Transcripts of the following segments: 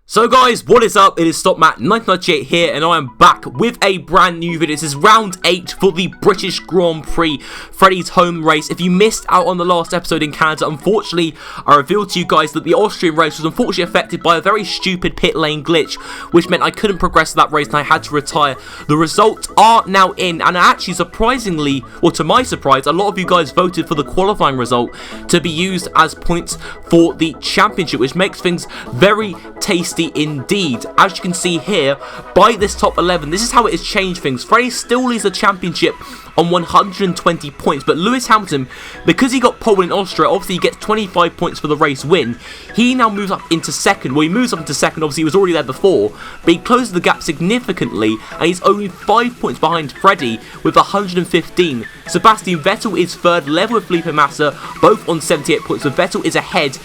So guys, what is up? It is StopMat1998 here, and I am back with a brand new video. This is round 8 for the British Grand Prix, Freddie's home race. If you missed out on the last episode in Canada, unfortunately, I revealed to you guys that the Austrian race was unfortunately affected by a very stupid pit lane glitch, which meant I couldn't progress to that race and I had to retire. The results are now in, and actually, surprisingly, or to my surprise, a lot of you guys voted for the qualifying result to be used as points for the championship, which makes things very tasty indeed. As you can see here, by this top 11, this is how it has changed things. Freddie still leads the championship on 120 points, but Lewis Hamilton, because he got pole in Austria, obviously he gets 25 points for the race win. He now moves up into second. Well, he moves up into second, obviously he was already there before, but he closes the gap significantly, and he's only 5 points behind Freddie with 115. Sebastian Vettel is third, level with Felipe Massa, both on 78 points, so Vettel is ahead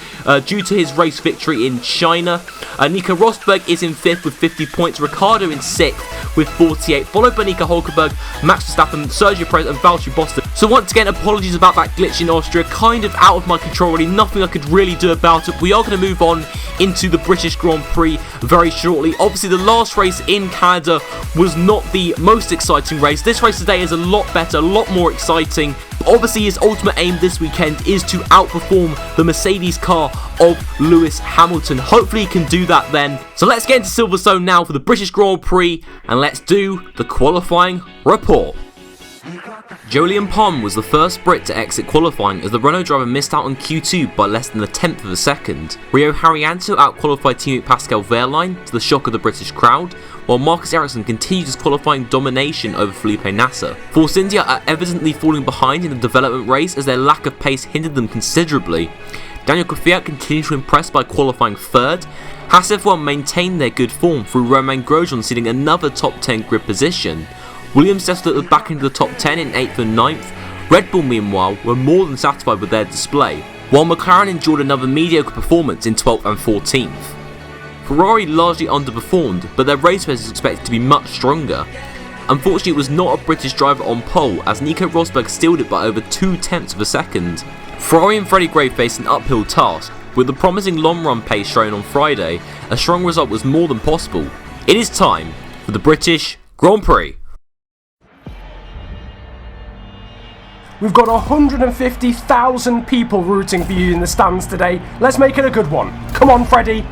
due to his race victory in China. Nico Rosberg is in 5th with 50 points, Ricciardo in 6th with 48, followed by Nico Hulkenberg, Max Verstappen, Sergio Perez and Valtteri Bottas. So once again, apologies about that glitch in Austria, kind of out of my control, really nothing I could really do about it. We are going to move on into the British Grand Prix very shortly. Obviously the last race in Canada was not the most exciting race. This race today is a lot better, a lot more exciting. Obviously his ultimate aim this weekend is to outperform the Mercedes car of Lewis Hamilton. Hopefully he can do that then. So let's get into Silverstone now for the British Grand Prix, and let's do the qualifying report. Jolyon Palmer was the first Brit to exit qualifying as the Renault driver missed out on Q2 by less than a tenth of a second. Rio Haryanto outqualified teammate Pascal Wehrlein to the shock of the British crowd, while Marcus Ericsson continued his qualifying domination over Felipe Nasser. Force India are evidently falling behind in the development race as their lack of pace hindered them considerably. Daniel Kvyat continued to impress by qualifying third. Haas F1 maintained their good form through Romain Grosjean ceding another top 10 grid position. Williams settled at the back end of the top 10 in 8th and 9th. Red Bull meanwhile were more than satisfied with their display, while McLaren endured another mediocre performance in 12th and 14th. Ferrari largely underperformed, but their race pace is expected to be much stronger. Unfortunately, it was not a British driver on pole as Nico Rosberg stealed it by over 0.2 of a second. Ferrari and Freddie Gray faced an uphill task. With the promising long run pace shown on Friday, a strong result was more than possible. It is time for the British Grand Prix. We've got 150,000 people rooting for you in the stands today. Let's make it a good one. Come on, Freddie.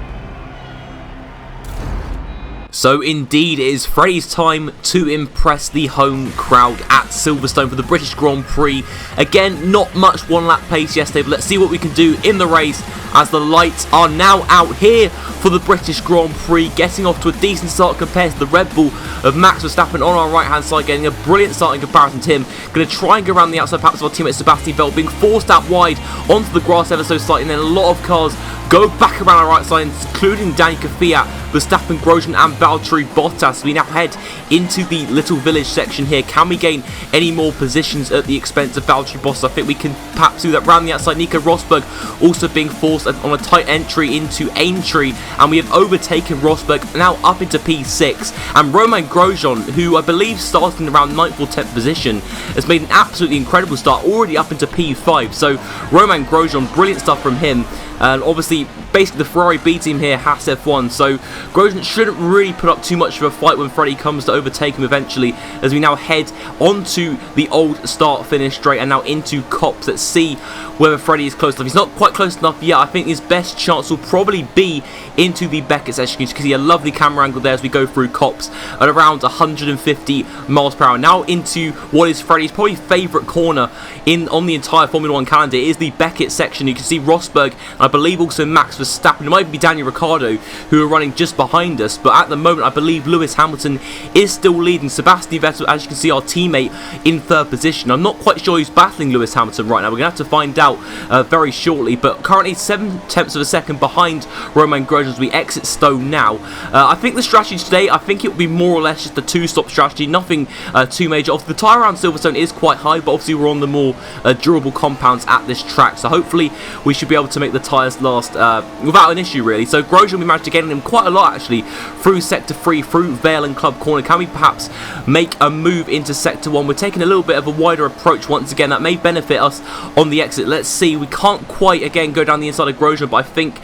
So indeed, it is Freddie's time to impress the home crowd at Silverstone for the British Grand Prix. Again, not much one-lap pace yesterday, but let's see what we can do in the race as the lights are now out here for the British Grand Prix, getting off to a decent start compared to the Red Bull of Max Verstappen on our right-hand side, getting a brilliant start in comparison to him. Going to try and go around the outside perhaps of our teammate Sebastian Vettel, being forced out wide onto the grass ever so slightly, and then a lot of cars go back around our right side, including Daniel Kvyat, Verstappen, Grosjean and Valtteri Bottas. We now head into the little village section here. Can we gain any more positions at the expense of Valtteri Bottas? I think we can perhaps do that round the outside. Nico Rosberg also being forced on a tight entry into Aintree, and we have overtaken Rosberg now up into P6, and Romain Grosjean, who I believe started in around 9th or 10th position, has made an absolutely incredible start, already up into P5. So Romain Grosjean, brilliant stuff from him. And obviously, basically the Ferrari B team here, Haas F1, so Grosjean shouldn't really put up too much of a fight when Freddie comes to overtake him eventually, as we now head onto the old start-finish straight and now into Copse. Let's see whether Freddie is close enough. He's not quite close enough yet. I think his best chance will probably be into the Beckett section. You can see a lovely camera angle there as we go through Copse at around 150 miles per hour. Now into what is Freddie's probably favourite corner on the entire Formula 1 calendar. It is the Beckett section. You can see Rosberg, and I believe also Max Verstappen. It might even be Daniel Ricciardo who are running just behind us, but at the moment I believe Lewis Hamilton is still leading. Sebastian Vettel, as you can see, our teammate, in third position. I'm not quite sure who's battling Lewis Hamilton right now. We're going to have to find out very shortly, but currently 0.7 of a second behind Romain Grosjean as we exit Stone now. I think the strategy today, I think it will be more or less just a two-stop strategy, nothing too major. Obviously the tyre around Silverstone is quite high, but obviously we're on the more durable compounds at this track, so hopefully we should be able to make the tyre tyres last without an issue really. So Grosjean, we managed to get on him quite a lot actually through Sector 3, through Vale and Club Corner. Can we perhaps make a move into Sector 1? We're taking a little bit of a wider approach once again. That may benefit us on the exit. Let's see. We can't quite again go down the inside of Grosjean, but I think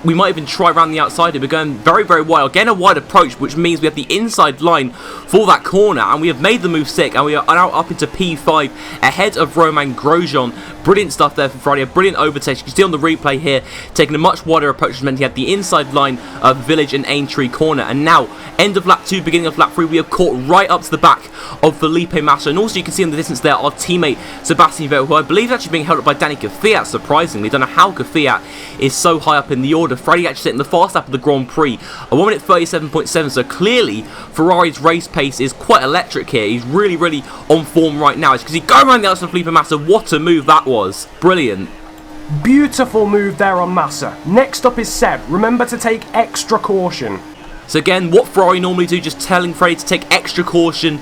we might even try around the outside. We're going very, very wide. Again, a wide approach, which means we have the inside line for that corner, and we have made the move sick, and we are now up into P5 ahead of Romain Grosjean. Brilliant stuff there for Freddie, a brilliant overtake. You can see on the replay here, taking a much wider approach, which meant he had the inside line of Village and Aintree corner. And now, end of lap 2, beginning of lap 3, we have caught right up to the back of Felipe Massa. And also you can see in the distance there, our teammate Sebastian Vettel, who I believe is actually being held up by Danny Kvyat, surprisingly. Don't know how Kvyat is so high up in the order. Freddie actually set in the fast lap of the Grand Prix, a 1 minute 37.7, so clearly Ferrari's race pace is quite electric here. He's really, really on form right now. As you can see, going around the outside of Felipe Massa, what a move that was. Brilliant. Beautiful move there on Massa. Next up is Seb. Remember to take extra caution. So again, what Ferrari normally do, just telling Freddie to take extra caution.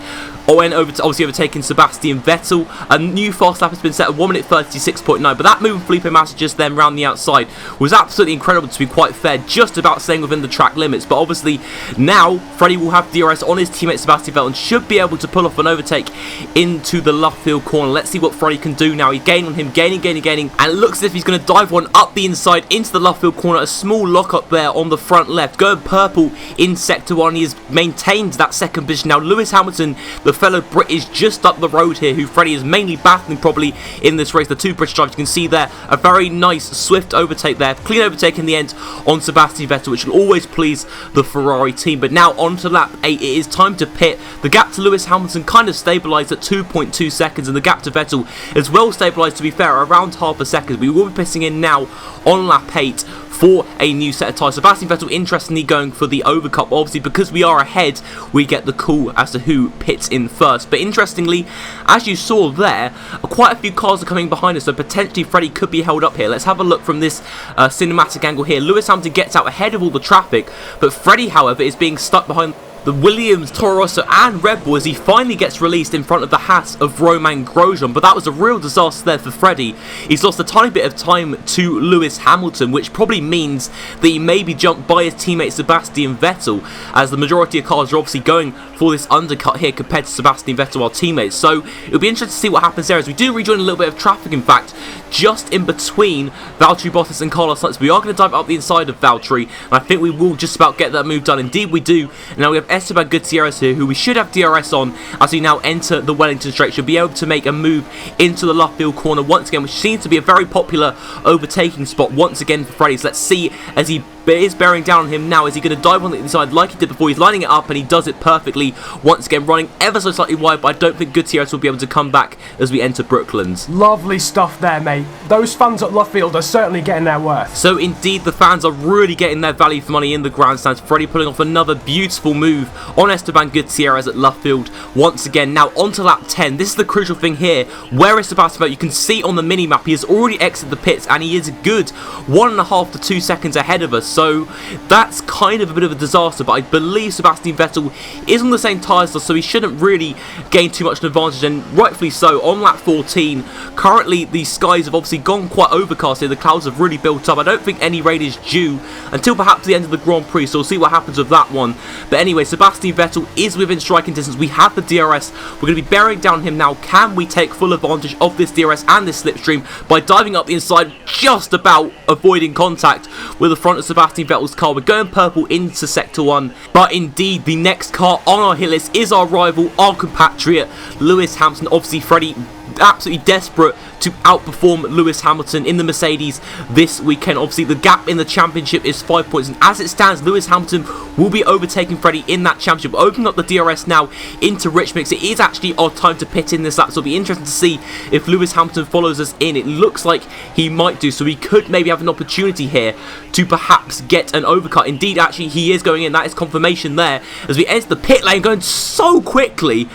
Owen obviously overtaking Sebastian Vettel. A new fast lap has been set at 1 minute 36.9. But that move from Felipe Massa just then round the outside was absolutely incredible, to be quite fair. Just about staying within the track limits. But obviously now Freddie will have DRS on his teammate Sebastian Vettel and should be able to pull off an overtake into the Luffield corner. Let's see what Freddie can do now. He's gaining on him, gaining. And it looks as if he's going to dive one up the inside into the Luffield corner. A small lock up there on the front left. Going purple in Sector 1. He has maintained that second position. Now Lewis Hamilton, the fellow Brit, is just up the road here, who Freddie is mainly battling probably in this race. The two British drivers, you can see there, a very nice swift overtake there, clean overtake in the end on Sebastian Vettel, which will always please the Ferrari team. But now on to lap 8, it is time to pit. The gap to Lewis Hamilton kind of stabilised at 2.2 seconds, and the gap to Vettel is well stabilised, to be fair, around half a second. We will be pitting in now on lap 8 for a new set of tyres. Sebastian Vettel interestingly going for the overcut. Obviously, because we are ahead, we get the call as to who pits in first. But interestingly, as you saw there, quite a few cars are coming behind us, so potentially Freddie could be held up here. Let's have a look from this cinematic angle here. Lewis Hamilton gets out ahead of all the traffic, but Freddie, however, is being stuck behind the Williams, Toro Rosso and Red Bull as he finally gets released in front of the Haas of Romain Grosjean. But that was a real disaster there for Freddie. He's lost a tiny bit of time to Lewis Hamilton, which probably means that he may be jumped by his teammate Sebastian Vettel, as the majority of cars are obviously going for this undercut here compared to Sebastian Vettel, our teammates. So it'll be interesting to see what happens there, as we do rejoin a little bit of traffic, in fact, just in between Valtteri Bottas and Carlos Sainz. We are going to dive up the inside of Valtteri, and I think we will just about get that move done. Indeed we do. And now we have Esteban Gutierrez here, who we should have DRS on as we now enter the Wellington Straight. Should be able to make a move into the Luffield corner once again, which seems to be a very popular overtaking spot once again for Freddie. So let's see as he is bearing down on him now. Is he going to dive on the inside like he did before? He's lining it up and he does it perfectly. Once again, running ever so slightly wide, but I don't think Gutierrez will be able to come back as we enter Brooklands. Lovely stuff there, mate. Those fans at Luffield are certainly getting their worth. So indeed, the fans are really getting their value for money in the grandstands. Freddie pulling off another beautiful move on Esteban Gutierrez at Luffield once again. Now onto lap 10. This is the crucial thing here. Where is Sebastian Vettel? You can see on the mini-map he has already exited the pits and he is a good 1.5 to 2 seconds ahead of us. So that's kind of a bit of a disaster, but I believe Sebastian Vettel is on the same tyres, so he shouldn't really gain too much of an advantage, and rightfully so. On lap 14, currently the skies have obviously gone quite overcast here. The clouds have really built up. I don't think any rain is due until perhaps the end of the Grand Prix, so we'll see what happens with that one. But anyway, Sebastian Vettel is within striking distance. We have the DRS. We're going to be bearing down him now. Can we take full advantage of this DRS and this slipstream by diving up the inside, just about avoiding contact with the front of Sebastian Vettel's car? We're going purple into Sector 1, but indeed the next car on our hit list is our rival, our compatriot, Lewis Hamilton. Obviously Freddie absolutely desperate to outperform Lewis Hamilton in the Mercedes this weekend. Obviously the gap in the championship is 5 points, and as it stands, Lewis Hamilton will be overtaking Freddie in that championship. We're opening up the DRS now into Rich Mix. It is actually our time to pit in this lap, so it'll be interesting to see if Lewis Hamilton follows us in. It looks like he might do, so we could maybe have an opportunity here to perhaps get an overcut. Indeed, actually he is going in. That is confirmation there as we enter the pit lane, going so quickly.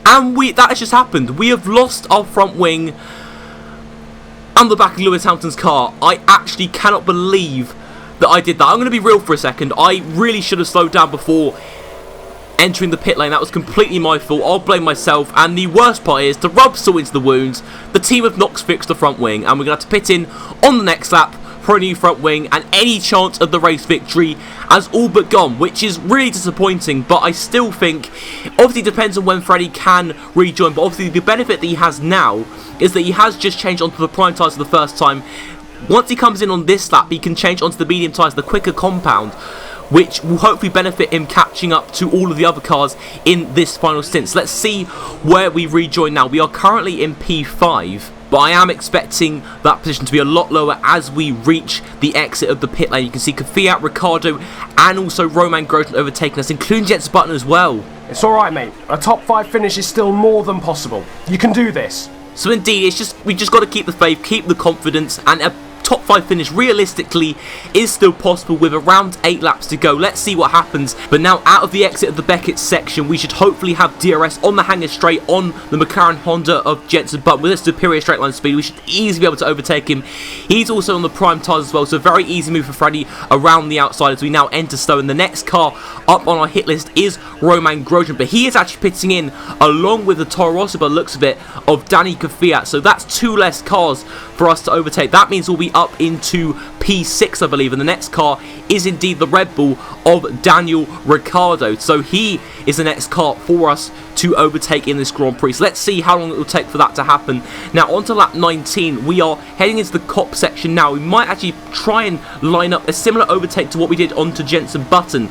And that has just happened. We have lost our front wing on the back of Lewis Hamilton's car. I actually cannot believe that I did that. I'm going to be real for a second. I really should have slowed down before entering the pit lane. That was completely my fault. I'll blame myself. And the worst part is, to rub salt into the wounds, the team have not fixed the front wing, and we're going to have to pit in on the next lap for a new front wing, and any chance of the race victory has all but gone, which is really disappointing. But I still think, obviously it depends on when Freddie can rejoin, but obviously the benefit that he has now is that he has just changed onto the prime tyres for the first time. Once he comes in on this lap, he can change onto the medium tyres, the quicker compound, which will hopefully benefit him catching up to all of the other cars in this final stint. So let's see where we rejoin now. We are currently in P5, but I am expecting that position to be a lot lower as we reach the exit of the pit lane. You can see Kvyat, Ricciardo, and also Romain Grosjean overtaking us, including Jenson Button as well. It's alright, mate. A top 5 finish is still more than possible. You can do this. So indeed, we just got to keep the faith, keep the confidence, and a top 5 finish realistically is still possible with around 8 laps to go. Let's see what happens. But now out of the exit of the Beckett section, we should hopefully have DRS on the hanger straight on the McLaren Honda of Jenson Button. With a superior straight line speed, we should easily be able to overtake him. He's also on the prime tyres as well, so very easy move for Freddie around the outside as we now enter Stowe. And the next car up on our hit list is Romain Grosjean, but he is actually pitting in along with the Toro Rosso, by the looks of it, of Danny Kvyat. So that's 2 less cars for us to overtake. That means we'll be up into P6, I believe, and the next car is indeed the Red Bull of Daniel Ricciardo. So he is the next car for us to overtake in this Grand Prix. So let's see how long it will take for that to happen. Now onto lap 19, we are heading into the COP section now. We might actually try and line up a similar overtake to what we did onto Jenson Button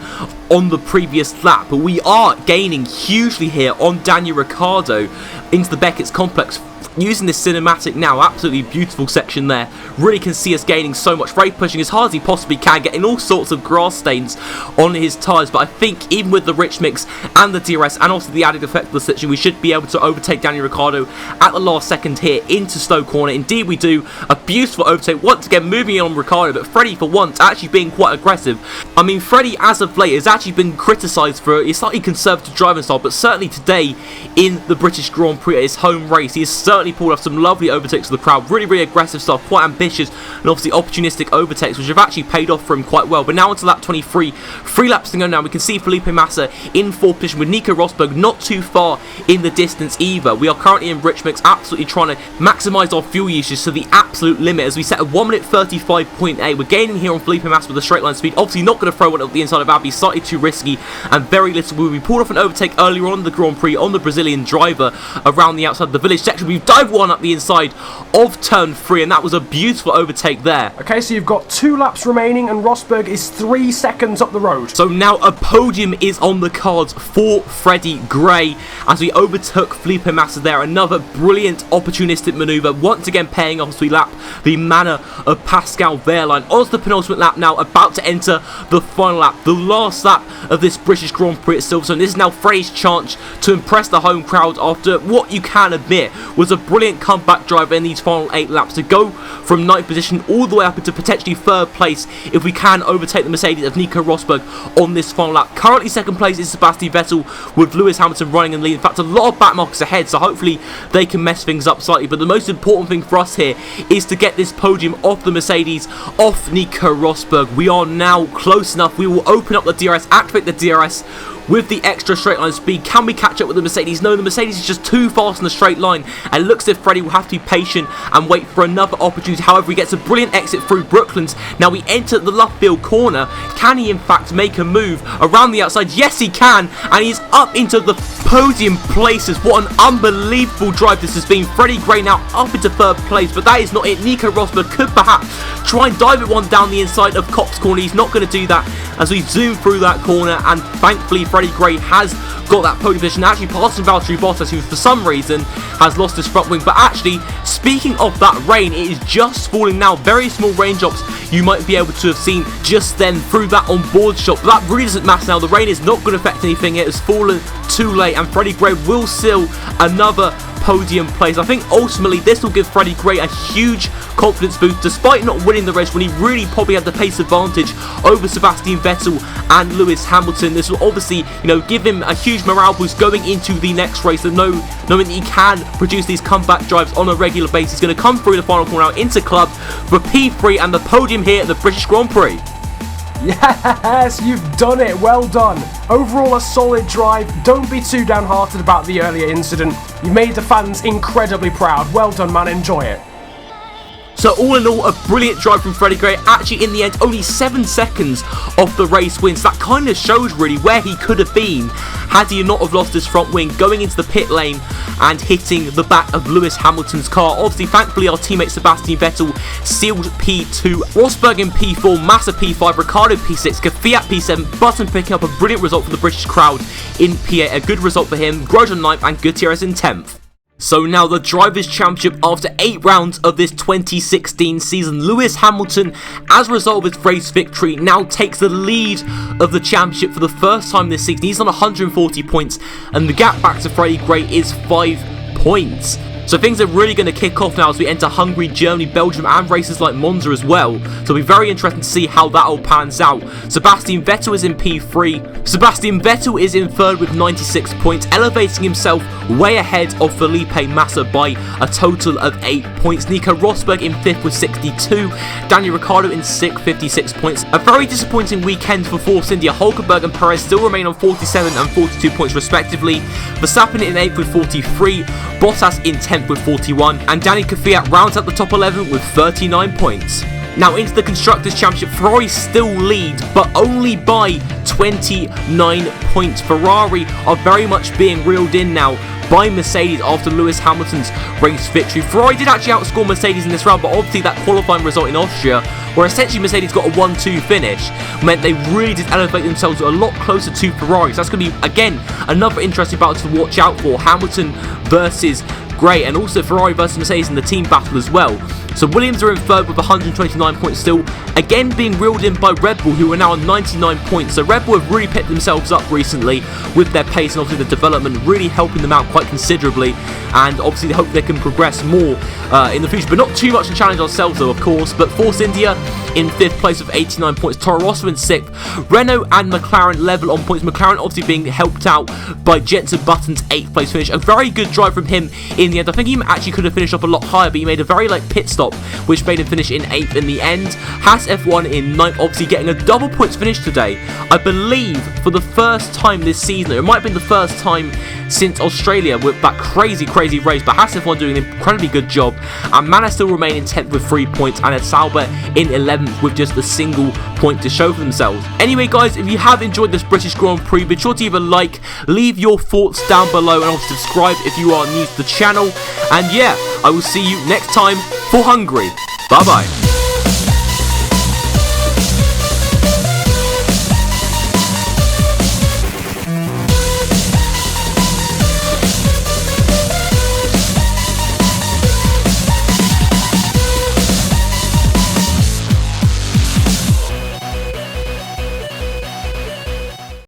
on the previous lap, but we are gaining hugely here on Daniel Ricciardo into the Beckett's complex. Using this cinematic now, absolutely beautiful section there. Really can see us gaining so much. Freddie pushing as hard as he possibly can, getting all sorts of grass stains on his tyres. But I think even with the rich mix and the DRS and also the added effect of the section, we should be able to overtake Daniel Ricciardo at the last second here into Stowe Corner. Indeed we do. A beautiful overtake. Once again moving on Ricciardo, but Freddie for once actually being quite aggressive. I mean, Freddie as of late has actually been criticised for a slightly conservative driving style, but certainly today in the British Grand Prix at his home race, he has certainly pulled off some lovely overtakes for the crowd. Really aggressive stuff, quite ambitious, and obviously opportunistic overtakes, which have actually paid off for him quite well. But now onto lap 23, 3 laps to go now. We can see Felipe Massa in 4th position with Nico Rosberg not too far in the distance either. We are currently in rich mix, absolutely trying to maximise our fuel usage to the absolute limit as we set a 1 minute 35.8. We're gaining here on Felipe Massa with a straight line speed. Obviously not going to throw one up the inside of Abbey, slightly too risky, and very little will be pulled off an overtake earlier on in the Grand Prix on the Brazilian driver around the outside of the village section. We've dived one up the inside of turn 3, and that was a beautiful overtake there. Okay, so you've got 2 laps remaining and Rosberg is 3 seconds up the road. So now a podium is on the cards for Freddie Gray as we overtook Felipe Massa there. Another brilliant opportunistic manoeuvre, once again paying off as we lap the manner of Pascal Wehrlein. On to the penultimate lap now, about to enter the final lap, the last lap of this British Grand Prix itself. So this is now Freddie's chance to impress the home crowd after what you can admit was a brilliant comeback drive in these final 8 laps to go from 9th position all the way up into potentially 3rd place if we can overtake the Mercedes of Nico Rosberg on this final lap. Currently 2nd place is Sebastian Vettel with Lewis Hamilton running in the lead. In fact, a lot of back markers ahead, so hopefully they can mess things up slightly. But the most important thing for us here is to get this podium off the Mercedes, off Nico Rosberg. We are now close enough. We will open up the DRS, activate the DRS with the extra straight line speed. Can we catch up with the Mercedes? No, the Mercedes is just too fast in the straight line, and it looks as if Freddie will have to be patient and wait for another opportunity. However, he gets a brilliant exit through Brooklands. Now we enter the Loughfield corner. Can he in fact make a move around the outside? Yes, he can, and he's up into the podium places. What an unbelievable drive this has been. Freddie Gray now up into 3rd place, but that is not it. Nico Rosberg could perhaps try and dive it one down the inside of Copse corner. He's not going to do that as we zoom through that corner, and thankfully Freddie Gray has got that podium position, actually passing Valtteri Bottas, who for some reason has lost his front wing. But actually, speaking of that rain, it is just falling now. Very small raindrops you might be able to have seen just then through that onboard shot, but that really doesn't matter now. The rain is not going to affect anything. It has fallen too late, and Freddie Gray will seal another podium place. I think ultimately this will give Freddie Gray a huge confidence boost despite not winning the race when he really probably had the pace advantage over Sebastian Vettel and Lewis Hamilton. This will obviously, give him a huge morale boost going into the next race, and knowing that he can produce these comeback drives on a regular basis. He's going to come through the final corner now into club for P3 and the podium here at the British Grand Prix. Yes, you've done it. Well done. Overall, a solid drive. Don't be too downhearted about the earlier incident. You made the fans incredibly proud. Well done, man. Enjoy it. So all in all, a brilliant drive from Freddie Gray. Actually, in the end, only 7 seconds off the race wins. That kind of shows really where he could have been had he not have lost his front wing, going into the pit lane and hitting the back of Lewis Hamilton's car. Obviously, thankfully, our teammate Sebastian Vettel sealed P2, Rosberg in P4, Massa P5, Ricciardo P6, Kvyat P7, Button picking up a brilliant result for the British crowd in P8. A good result for him, Grosjean 9th and Gutierrez in 10th. So now the Drivers' Championship after 8 rounds of this 2016 season. Lewis Hamilton, as a result of his race victory, now takes the lead of the championship for the first time this season. He's on 140 points and the gap back to Freddie Gray is 5 points. So things are really going to kick off now as we enter Hungary, Germany, Belgium and races like Monza as well. So it'll be very interesting to see how that all pans out. Sebastian Vettel is in P3. Sebastian Vettel is in 3rd with 96 points, elevating himself way ahead of Felipe Massa by a total of 8 points. Nico Rosberg in 5th with 62. Daniel Ricciardo in 6th, 56 points. A very disappointing weekend for Force India. Hulkenberg and Perez still remain on 47 and 42 points respectively. Verstappen in 8th with 43. Bottas in 10th with 41, and Danny Kvyat rounds out the top 11 with 39 points. Now into the Constructors' Championship, Ferrari still lead, but only by 29 points. Ferrari are very much being reeled in now by Mercedes after Lewis Hamilton's race victory. Ferrari did actually outscore Mercedes in this round, but obviously that qualifying result in Austria, where essentially Mercedes got a 1-2 finish, meant they really did elevate themselves a lot closer to Ferrari. So that's going to be, again, another interesting battle to watch out for. Hamilton versus Gray, and also Ferrari versus Mercedes in the team battle as well. So Williams are in 3rd with 129 points still, again being reeled in by Red Bull, who are now on 99 points. So Red Bull have really picked themselves up recently with their pace and obviously the development really helping them out quite considerably, and obviously they hope they can progress more in the future, but not too much to challenge ourselves though, of course. But Force India in 5th place with 89 points, Toro Rosso in 6th, Renault and McLaren level on points, McLaren obviously being helped out by Jenson Button's 8th place finish. A very good drive from him in the end. I think he actually could have finished off a lot higher, but he made a very pit stop which made him finish in 8th in the end. Haas F1 in 9th, obviously getting a double points finish today, I believe for the first time this season. It might have been the first time since Australia with that crazy race, but Haas F1 doing an incredibly good job, and Mana still remain in 10th with 3 points, and Ed Sauber in 11th with just a single point to show for themselves. Anyway guys, if you have enjoyed this British Grand Prix, be sure to either like, leave your thoughts down below, and also subscribe if you are new to the channel. And yeah, I will see you next time for Hungary. Bye bye.